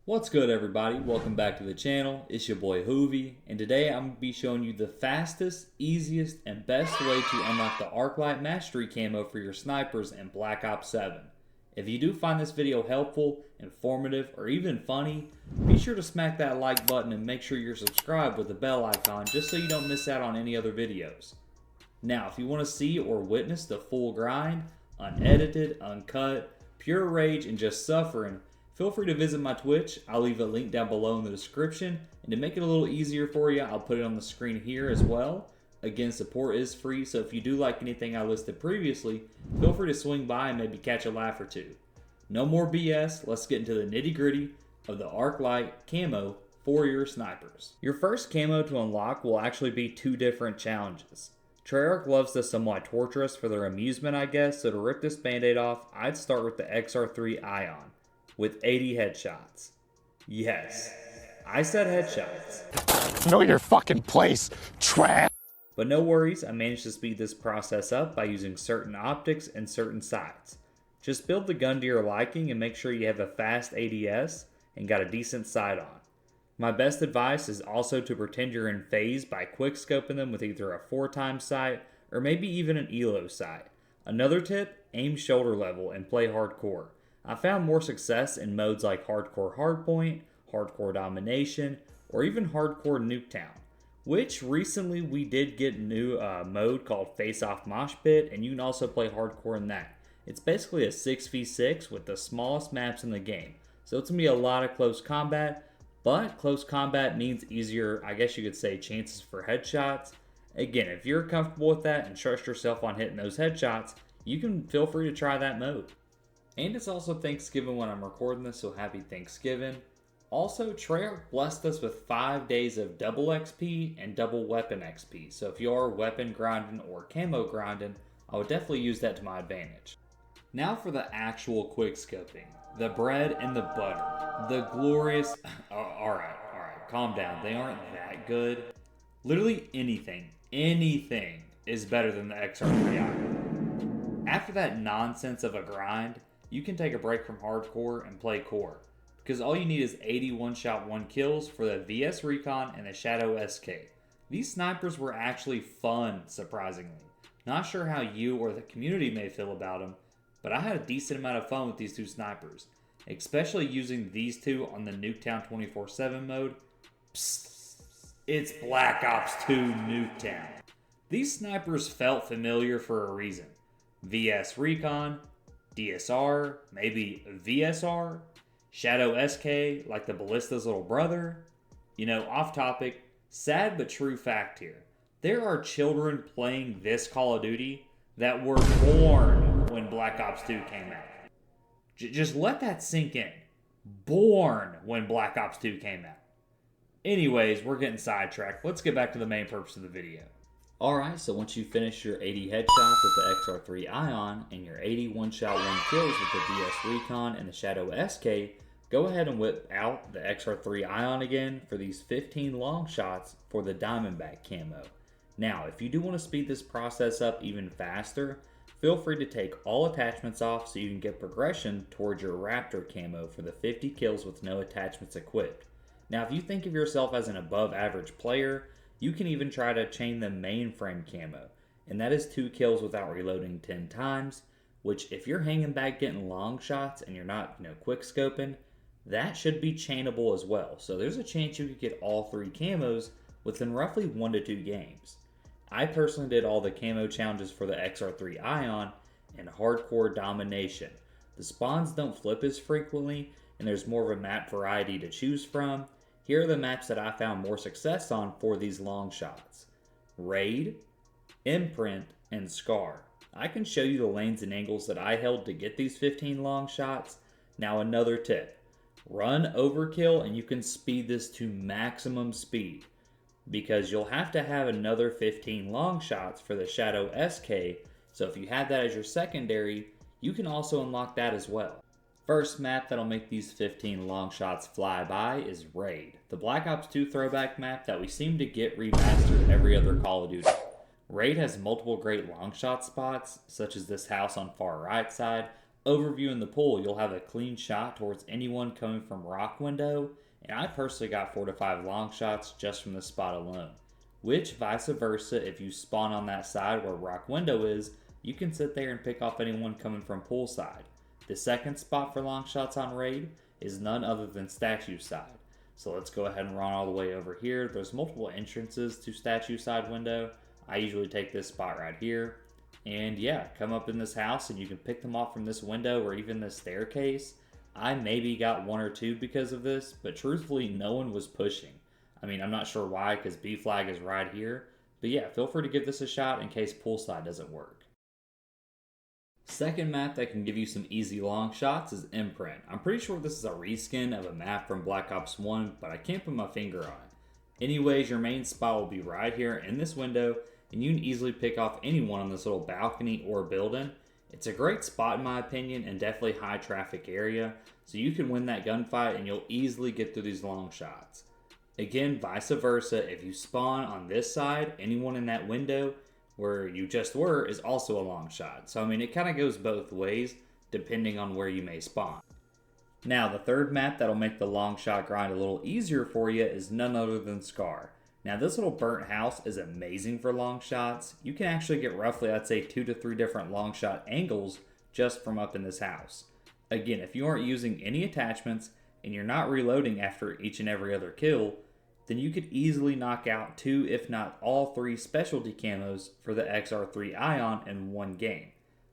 What's good, everybody? Welcome back to the channel. It's your boy Hoovy, and today I'm going to be showing you the fastest, easiest, and best way to unlock the Arclight Mastery Camo for your snipers in Black Ops 7. If you do find this video helpful, informative, or even funny, be sure to smack that like button and make sure you're subscribed with the bell icon just so you don't miss out on any other videos. Now, if you want to see or witness the full grind, unedited, uncut, pure rage, and just suffering, feel free to visit my Twitch. I'll leave a link down below in the description. And to make it a little easier for you, I'll put it on the screen here as well. Again, support is free, so if you do like anything I listed previously, feel free to swing by and maybe catch a laugh or two. No more BS, let's get into the nitty gritty of the Arclight Camo for your snipers. Your first camo to unlock will actually be two different challenges. Treyarch loves to somewhat torture us for their amusement, I guess, so to rip this band-aid off, I'd start with the XR3 Ion with 80 headshots. Yes, I said headshots. Know your fucking place, trash. But no worries, I managed to speed this process up by using certain optics and certain sights. Just build the gun to your liking and make sure you have a fast ADS and got a decent sight on. My best advice is also to pretend you're in phase by quickscoping them with either a 4x sight or maybe even an ELO sight. Another tip, aim shoulder level and play hardcore. I found more success in modes like Hardcore Hardpoint, Hardcore Domination, or even Hardcore Nuketown, which recently we did get a new mode called Face Off Mosh Pit, and you can also play hardcore in that. It's basically a 6v6 with the smallest maps in the game, so it's going to be a lot of close combat, but close combat means easier, I guess you could say, chances for headshots. Again, if you're comfortable with that and trust yourself on hitting those headshots, you can feel free to try that mode. And it's also Thanksgiving when I'm recording this, so happy Thanksgiving. Also, Treyarch blessed us with 5 days of double XP and double weapon XP. So if you are weapon grinding or camo grinding, I would definitely use that to my advantage. Now for the actual quick scoping. The bread and the butter. The glorious... Alright, calm down. They aren't that good. Literally anything is better than the XR3i. After that nonsense of a grind, you can take a break from hardcore and play core, because all you need is 80 one-shot 1-kills for the VS Recon and the Shadow SK. These snipers were actually fun, surprisingly. Not sure how you or the community may feel about them, but I had a decent amount of fun with these two snipers, especially using these two on the Nuketown 24/7 mode. Psst, it's Black Ops 2 Nuketown. These snipers felt familiar for a reason. VS Recon, DSR, maybe VSR, Shadow SK, like the Ballista's little brother. You know, off topic, sad but true fact here. There are children playing this Call of Duty that were born when Black Ops 2 came out. Just let that sink in. Born when Black Ops 2 came out. Anyways, we're getting sidetracked. Let's get back to the main purpose of the video. Alright, so once you finish your 80 headshots with the XR3 Ion and your 80 one-shot 1-kills with the VS Recon and the Shadow SK, go ahead and whip out the XR3 Ion again for these 15 long shots for the Diamondback camo. Now, if you do want to speed this process up even faster, feel free to take all attachments off so you can get progression towards your Raptor camo for the 50 kills with no attachments equipped. Now, if you think of yourself as an above average player, you can even try to chain the mainframe camo, and that is 2 kills without reloading 10 times, which if you're hanging back getting long shots and you're not, quick scoping, that should be chainable as well. So there's a chance you could get all 3 camos within roughly 1 to 2 games. I personally did all the camo challenges for the XR3 Ion and Hardcore Domination. The spawns don't flip as frequently, and there's more of a map variety to choose from. Here are the maps that I found more success on for these long shots. Raid, Imprint, and Scar. I can show you the lanes and angles that I held to get these 15 long shots. Now another tip. Run overkill and you can speed this to maximum speed, because you'll have to have another 15 long shots for the Shadow SK, so if you have that as your secondary, you can also unlock that as well. First map that'll make these 15 long shots fly by is Raid, the Black Ops 2 throwback map that we seem to get remastered every other Call of Duty. Raid has multiple great long shot spots, such as this house on far right side, Overviewing the pool, you'll have a clean shot towards anyone coming from rock window, and I personally got 4 to 5 long shots just from this spot alone. Which, vice versa, if you spawn on that side where rock window is, you can sit there and pick off anyone coming from pool side. The second spot for long shots on raid is none other than statue side. So let's go ahead and run all the way over here. There's multiple entrances to statue side window. I usually take this spot right here. And yeah, come up in this house and you can pick them off from this window or even this staircase. I maybe got 1 or 2 because of this, but truthfully no one was pushing. I mean, I'm not sure why because B flag is right here. But yeah, feel free to give this a shot in case poolside doesn't work. Second map that can give you some easy long shots is Imprint. I'm pretty sure this is a reskin of a map from Black Ops 1, but I can't put my finger on it. Anyways, your main spot will be right here in this window, and you can easily pick off anyone on this little balcony or building. It's a great spot in my opinion, and definitely high traffic area, so you can win that gunfight and you'll easily get through these long shots. Again, vice versa, if you spawn on this side, anyone in that window where you just were is also a long shot. So I mean, it kind of goes both ways depending on where you may spawn. Now, the third map that'll make the long shot grind a little easier for you is none other than Scar. Now, this little burnt house is amazing for long shots. You can actually get roughly, I'd say, 2 to 3 different long shot angles just from up in this house. Again, if you aren't using any attachments and you're not reloading after each and every other kill, then you could easily knock out 2, if not all 3 specialty camos for the XR3 Ion in one game.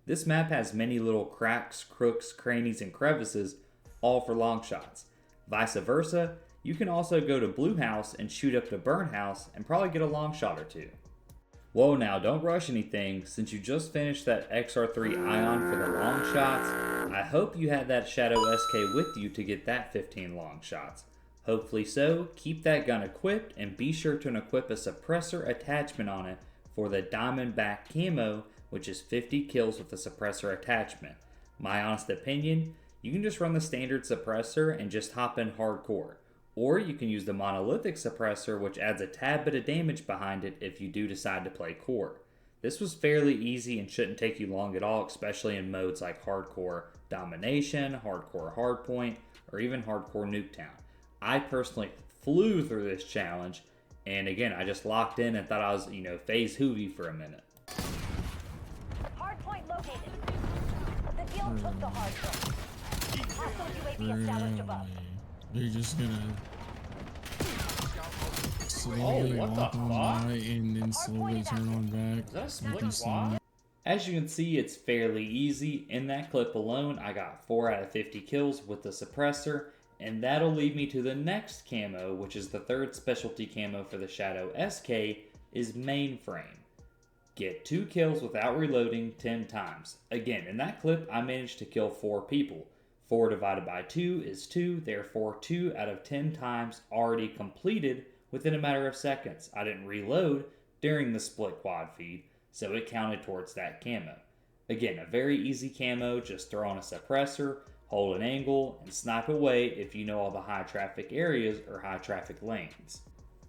This map has many little cracks, crooks, crannies, and crevices, all for long shots. Vice versa, you can also go to Blue House and shoot up to Burn House and probably get a long shot or 2. Whoa, now don't rush anything. Since you just finished that XR3 Ion for the long shots, I hope you had that Shadow SK with you to get that 15 long shots. Hopefully so. Keep that gun equipped and be sure to equip a suppressor attachment on it for the Diamondback Camo, which is 50 kills with a suppressor attachment. My honest opinion, you can just run the standard suppressor and just hop in hardcore. Or you can use the monolithic suppressor, which adds a tad bit of damage behind it if you do decide to play core. This was fairly easy and shouldn't take you long at all, especially in modes like hardcore domination, hardcore hardpoint, or even hardcore nuketown. I personally flew through this challenge, and again, I just locked in and thought I was, phase Hoovy for a minute. Hardpoint located. The deal took the hardpoint. Hostile UAV established above. They're just gonna slowly walk on by and then slowly turn on back. Is that a split quad? As you can see, it's fairly easy. In that clip alone, I got 4 out of 50 kills with the suppressor. And that'll lead me to the next camo, which is the third specialty camo for the Shadow SK, is Mainframe. Get 2 kills without reloading 10 times. Again, in that clip, I managed to kill 4 people. 4 divided by 2 is 2, therefore 2 out of 10 times already completed within a matter of seconds. I didn't reload during the split quad feed, so it counted towards that camo. Again, a very easy camo, just throw on a suppressor, hold an angle, and snipe away if you know all the high traffic areas or high traffic lanes.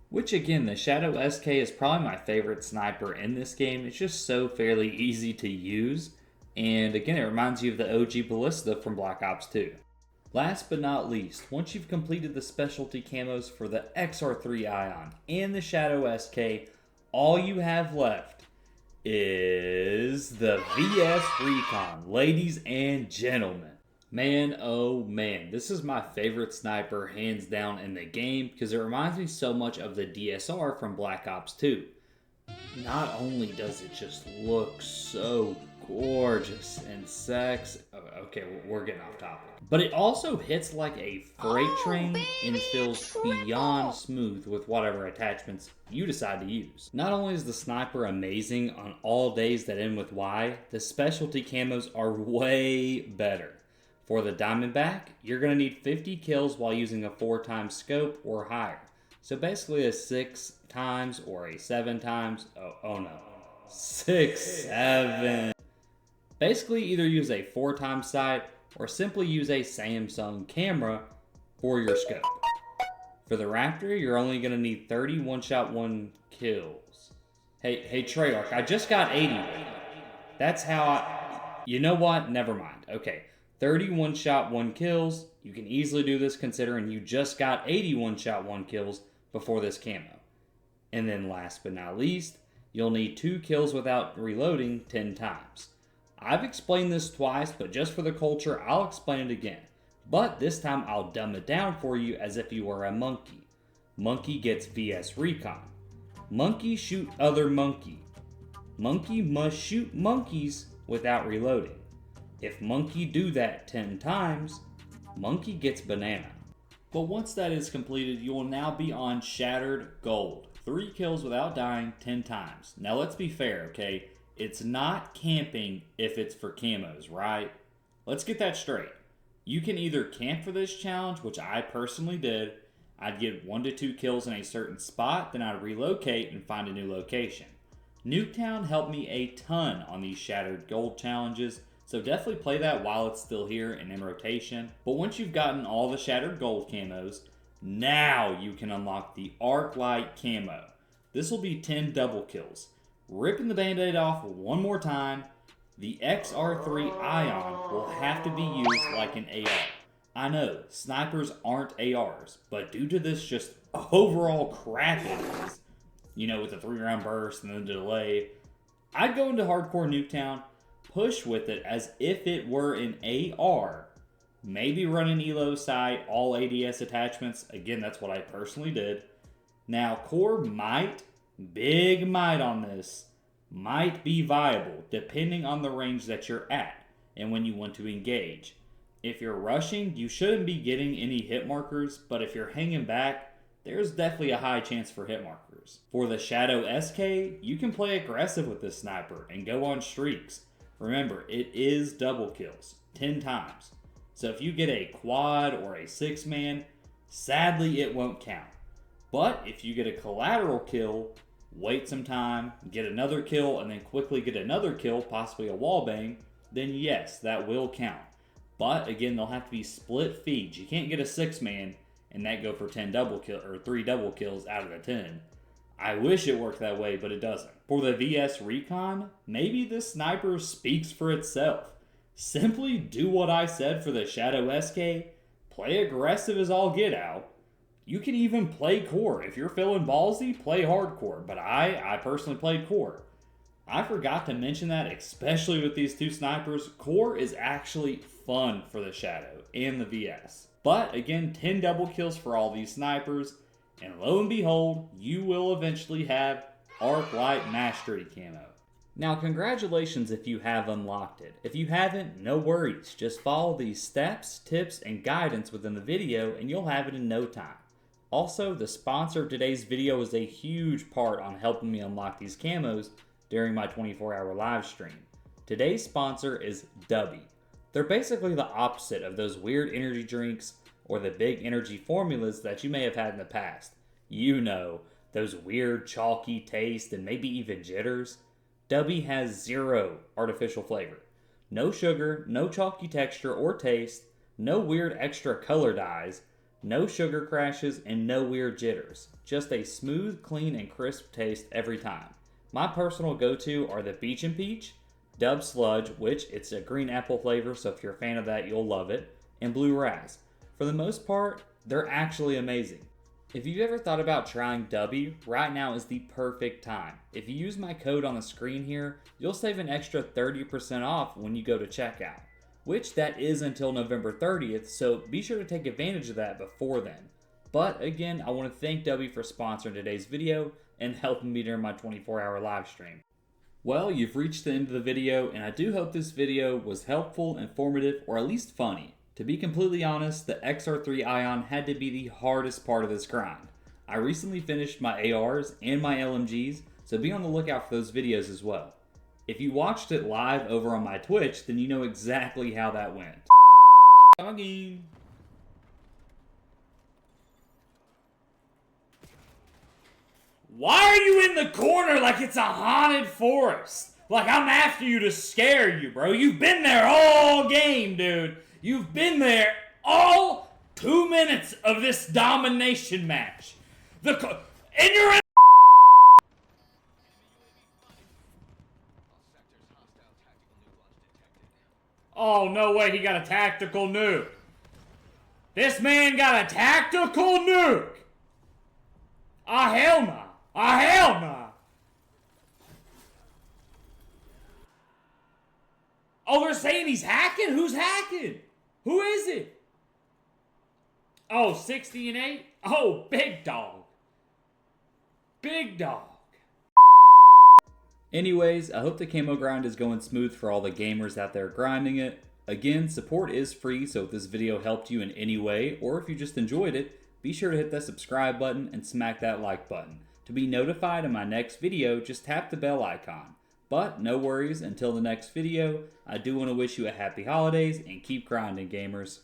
Which again, the Shadow SK is probably my favorite sniper in this game. It's just so fairly easy to use. And again, it reminds you of the OG Ballista from Black Ops 2. Last but not least, once you've completed the specialty camos for the XR3 Ion and the Shadow SK, all you have left is the VS Recon, ladies and gentlemen. Man, oh man, this is my favorite sniper hands down in the game because it reminds me so much of the DSR from Black Ops 2. Not only does it just look so gorgeous and sexy, okay, we're getting off topic, but it also hits like a freight train and feels beyond smooth with whatever attachments you decide to use. Not only is the sniper amazing on all days that end with Y, the specialty camos are way better. For the Diamondback, you're going to need 50 kills while using a 4x scope or higher. So basically a 6 times or a 7 times, oh no, 6, 7. Basically either use a 4x sight or simply use a Samsung camera for your scope. For the Raptor, you're only going to need 30 one-shot 1 kills. Hey Treyarch, I just got 80. That's how You know what? Never mind. Okay, 31 shot 1 kills. You can easily do this considering you just got 81 shot 1 kills before this camo. And then last but not least, you'll need 2 kills without reloading 10 times. I've explained this twice, but just for the culture, I'll explain it again. But this time I'll dumb it down for you as if you were a monkey. Monkey gets VS Recon. Monkey shoot other monkey. Monkey must shoot monkeys without reloading. If monkey do that 10 times, monkey gets banana. But once that is completed, you will now be on Shattered Gold. 3 kills without dying 10 times. Now let's be fair, okay? It's not camping if it's for camos, right? Let's get that straight. You can either camp for this challenge, which I personally did. I'd get 1 to 2 kills in a certain spot, then I'd relocate and find a new location. Nuketown helped me a ton on these Shattered Gold challenges, so definitely play that while it's still here and in rotation. But once you've gotten all the Shattered Gold camos, now you can unlock the Arclight Camo. This will be 10 double kills. Ripping the band-aid off one more time, the XR3 Ion will have to be used like an AR. I know, snipers aren't ARs, but due to this just overall crap it is, you know, with the 3-round burst and the delay, I'd go into Hardcore Nuketown, push with it as if it were an AR, maybe run an ELO sight, all ADS attachments. Again, that's what I personally did. Now, core might, big might on this, might be viable depending on the range that you're at and when you want to engage. If you're rushing, you shouldn't be getting any hit markers, but if you're hanging back, there's definitely a high chance for hit markers. For the Shadow SK, you can play aggressive with this sniper and go on streaks. Remember, it is double kills, 10 times. So if you get a quad or a 6-man, sadly it won't count. But if you get a collateral kill, wait some time, get another kill, and then quickly get another kill, possibly a wallbang, then yes, that will count. But again, they'll have to be split feeds. You can't get a 6-man and that go for 10 double kill or 3 double kills out of the 10. I wish it worked that way, but it doesn't. For the VS Recon, maybe this sniper speaks for itself. Simply do what I said for the Shadow SK, play aggressive as all get out. You can even play core. If you're feeling ballsy, play hardcore, but I personally played core. I forgot to mention that, especially with these 2 snipers, core is actually fun for the Shadow and the VS. But again, 10 double kills for all these snipers, and lo and behold, you will eventually have Arclight Mastery Camo. Now, congratulations if you have unlocked it. If you haven't, no worries. Just follow these steps, tips, and guidance within the video, and you'll have it in no time. Also, the sponsor of today's video is a huge part on helping me unlock these camos during my 24-hour live stream. Today's sponsor is DUBBY. They're basically the opposite of those weird energy drinks or the big energy formulas that you may have had in the past. You know, those weird chalky taste and maybe even jitters. DUBBY has 0 artificial flavor. No sugar, no chalky texture or taste, no weird extra color dyes, no sugar crashes, and no weird jitters. Just a smooth, clean, and crisp taste every time. My personal go-to are the Beach and Peach, Dub Sludge, which it's a green apple flavor, so if you're a fan of that, you'll love it, and Blue Razz. For the most part, they're actually amazing. If you've ever thought about trying DUBBY, right now is the perfect time. If you use my code on the screen here, you'll save an extra 30% off when you go to checkout, which that is until November 30th, so be sure to take advantage of that before then. But again, I want to thank DUBBY for sponsoring today's video and helping me during my 24-hour live stream. Well, you've reached the end of the video, and I do hope this video was helpful, informative, or at least funny. To be completely honest, the XR3 Ion had to be the hardest part of this grind. I recently finished my ARs and my LMGs, so be on the lookout for those videos as well. If you watched it live over on my Twitch, then you know exactly how that went. Doggy. Why are you in the corner like it's a haunted forest? Like I'm after you to scare you, bro. You've been there all game, dude. You've been there all 2 minutes of this domination match. And you're in. Oh, no way, he got a tactical nuke. This man got a tactical nuke. Ah, hell nah. Ah, hell nah. Oh, they're saying he's hacking? Who's hacking? Who is it? Oh, 60 and 8? Oh, big dog. Big dog. Anyways, I hope the camo grind is going smooth for all the gamers out there grinding it. Again, support is free, so if this video helped you in any way, or if you just enjoyed it, be sure to hit that subscribe button and smack that like button. To be notified of my next video, just tap the bell icon. But no worries, until the next video, I do want to wish you a happy holidays and keep grinding, gamers.